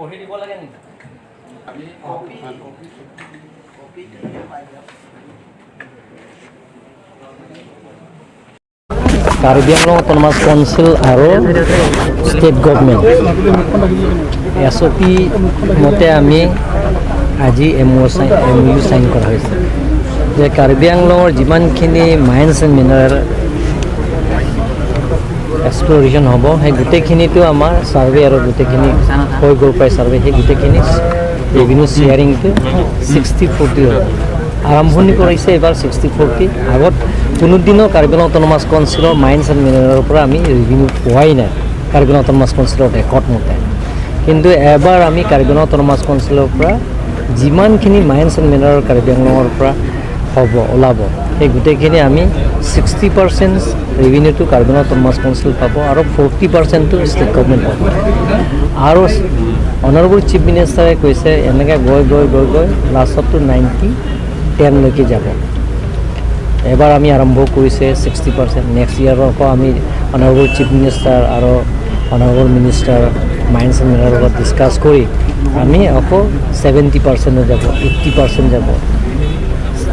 পঢ়ি দিব লাগে নেকি? কাৰ্বি আংলং অটোনমাছ কাউন্সিল আৰু ষ্টেট গভৰ্ণমেণ্ট SOP মতে আমি আজি MOU চাইন কৰা হৈছে যে কাৰ্বি আংলঙৰ যিমানখিনি মাইন্স এণ্ড মিনাৰেল এক্সপ্ল'ৰেশ্যন হ'ব সেই গোটেইখিনিতো আমাৰ ছাৰ্ভে আৰু গোটেইখিনি হৈ গ'ল প্ৰায় ছাৰ্ভে সেই গোটেইখিনি ৰেভিনিউ শ্বেয়াৰিংটো 60-40 হ'ব আৰম্ভণি কৰিছে এইবাৰ 60-40 আগত কোনোদিনো কাৰ্বি আংলং অটোনমাছ কাউন্সিলৰ মাইন্স এণ্ড মিনাৰেলৰ পৰা আমি ৰেভিনিউ পোৱাই নাই কাৰ্বি আংলং অটোনমাছ কাউন্সিলৰ ৰেকৰ্ড মতে কিন্তু এবাৰ আমি কাৰ্বি আংলং অটোনমাছ কাউন্সিলৰ পৰা যিমানখিনি মাইন্স এণ্ড মিনাৰেল কাৰ্বি আংলঙৰ পৰা হ'ব ওলাব সেই গোটেইখিনি আমি 60% ৰেভিনিউটো কাৰ্বি আংলং অটোনমাছ কাউন্সিল পাব আৰু 40%টো ষ্টেট গভৰ্ণমেণ্ট পাব আৰু অনাৰেবল চিফ মিনিষ্টাৰে কৈছে এনেকৈ গৈ লাষ্টততো 90-10লৈকে যাব এবাৰ আমি আৰম্ভ কৰিছে 60% নেক্সট ইয়াৰৰ আকৌ আমি অনাৰেবল চিফ মিনিষ্টাৰ আৰু অনাৰেবল মিনিষ্টাৰ মাইন্স এণ্ড মিনাৰেলৰ লগত ডিছকাছ কৰি আমি আকৌ 70% যাব 80% যাব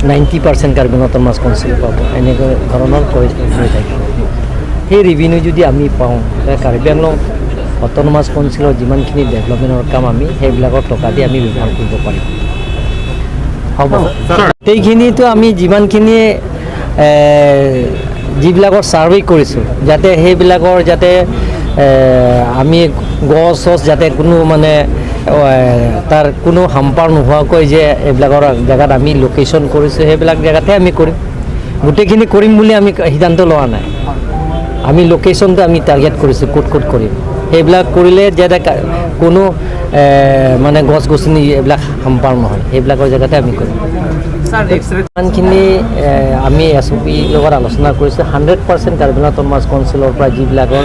90% কাৰ্বি আংলং অটোনমাছ কাউন্সিল পাব এনেকৈ ধৰণৰ কৰি থাকিব সেই ৰেভিনিউ যদি আমি পাওঁ কাৰ্বি আংলং অটোনমাছ কাউন্সিলৰ যিমানখিনি ডেভেলপমেণ্টৰ কাম আমি সেইবিলাকৰ টকা দি আমি ব্যৱহাৰ কৰিব পাৰিম হ'ব সেইখিনিতো আমি যিমানখিনি যিবিলাকৰ ছাৰ্ভে কৰিছোঁ যাতে সেইবিলাকৰ যাতে আমি গছ যাতে কোনো মানে তাৰ কোনো হাম্পাৰ নোহোৱাকৈ যে এইবিলাকৰ জেগাত আমি লোকেশ্যন কৰিছোঁ সেইবিলাক জেগাতে আমি কৰিম গোটেইখিনি কৰিম বুলি আমি সিদ্ধান্ত লোৱা নাই আমি লোকেশ্যনটো আমি টাৰ্গেট কৰিছোঁ ক'ত কৰিম সেইবিলাক কৰিলে যাতে কোনো মানে গছ গছনি এইবিলাক হাম্পাৰ নহয় সেইবিলাকৰ জেগাতে আমি কৰিম ইমানখিনি আমি SOP লগত আলোচনা কৰিছোঁ 100% কাৰ্বি আংলং অটোনমাছ কাউন্সিলৰ পৰা যিবিলাকৰ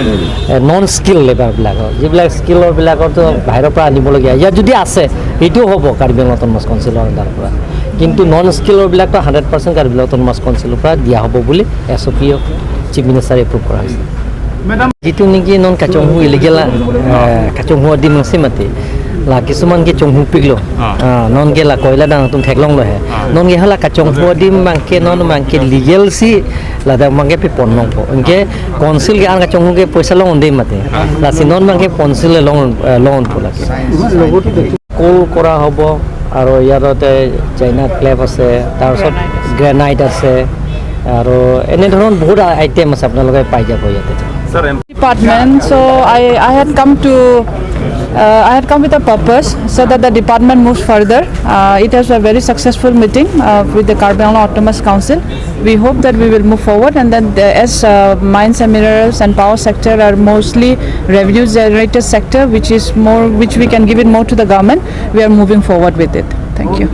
নন স্কিল লেবাৰবিলাকৰ যিবিলাক স্কিলৰবিলাকৰতো বাহিৰৰ পৰা আনিবলগীয়া ইয়াত যদি আছে সেইটোও হ'ব কাৰ্বি আংলং অটোনমাছ কাউন্সিলৰ আণ্ডাৰৰ পৰা কিন্তু নন স্কিলৰবিলাকতো 100% কাৰ্বি আংলং অটোনমাছ কাউন্সিলৰ পৰা দিয়া হ'ব বুলি SOP চিফ মিনিষ্টাৰে এপ্ৰুভ কৰা হৈছে যিটো নেকি নন কাচংহু ইলিগেল কাচংহু দি মচি মাতি la kisuman ke chonghu piglo non ke la koila dang tum theklong lo he non ge hala ka chonghu dim mangke non mangke legal si la da mangke pe ponnong po unke council ge an ka chonghu ge paisa long de mate la si non mangke council long po la kol kora hobo aro yarote china clap ase tar sot granite ase aro ene dhoron bahut item ase apnaloge pai jabo yate department so I had come with a purpose so that the department moves further. It was a very successful meeting with the Karbi Anglong Autonomous Council. We hope that we will move forward and then as mines and minerals and power sector are mostly revenue generated sector which we can give it more to the government. We are moving forward with it. Thank you.